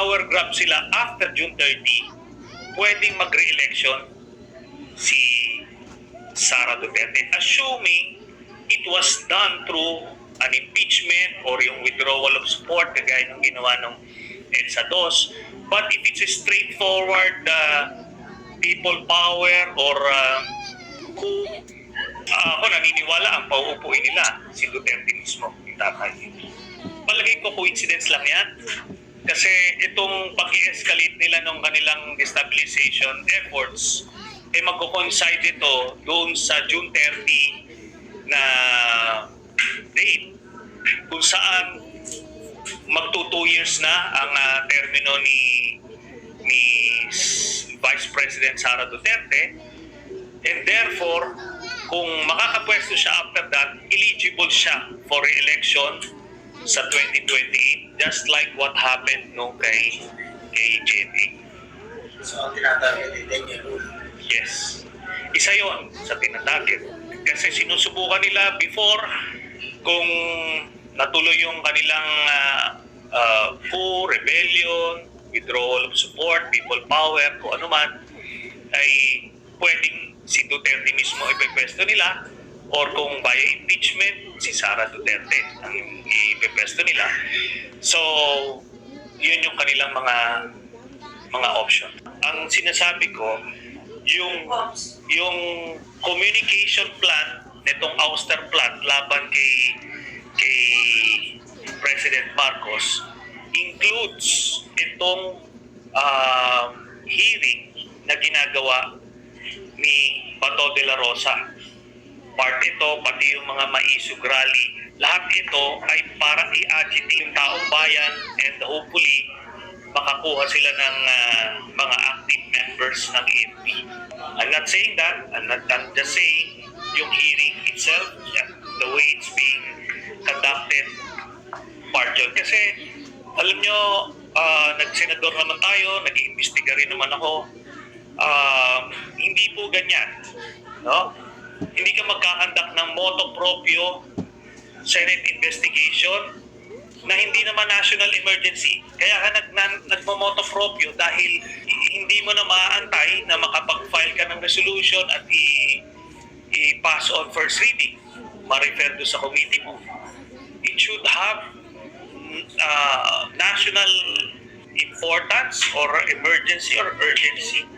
power grab sila after June 30, pwedeng mag-re-election si Sara Duterte, assuming it was done through an impeachment or yung withdrawal of support kagaya ng ginawa ng EDSA 2. But if it's a straightforward people power or coup, ako naniniwala ang pauupuin nila si Duterte mismo, yung tatay. Palagay ko coincidence lang yan. Kasi itong pag-i-escalate nila ng kanilang destabilization efforts, magko-coincide ito doon sa June 30 na date kung saan magto 2 years na ang termino ni Vice President Sara Duterte, and therefore kung makakapwesto siya after that, eligible siya for re-election sa 2028, just like what happened kay JB. So, ang tinatarget ay 10-year rule. Yes. Isa yon sa tinatarget. Kasi sinusubukan nila before kung natuloy yung kanilang coup, rebellion, withdrawal of support, people power, kung ano man, ay pwedeng si Duterte mismo ipepwesto nila, or kung via impeachment, si Sara Duterte ang ipepwesto nila. So, yun yung kanilang mga option. Ang sinasabi ko, yung communication plan nitong ouster plan laban kay President Marcos includes itong hearing na ginagawa ni Bato de la Rosa. Part ito, pati yung mga maisug rally, lahat ito ay para i-agitate yung taong bayan and hopefully makakuha sila ng mga active members ng AFP. I'm not saying that. I'm just saying yung hearing itself, the way it's being conducted, part yun. Kasi alam nyo, nagsenador naman tayo, nag-iimbestiga rin naman ako. Hindi po ganyan. No? Hindi ka magkakandak ng motu proprio Senate investigation na hindi naman national emergency. Kaya ka nagmamoto proprio dahil hindi mo na maaantay na makapag-file ka ng resolution at i-pass on first reading, ma-refer do sa committee mo. It should have national importance or emergency or urgency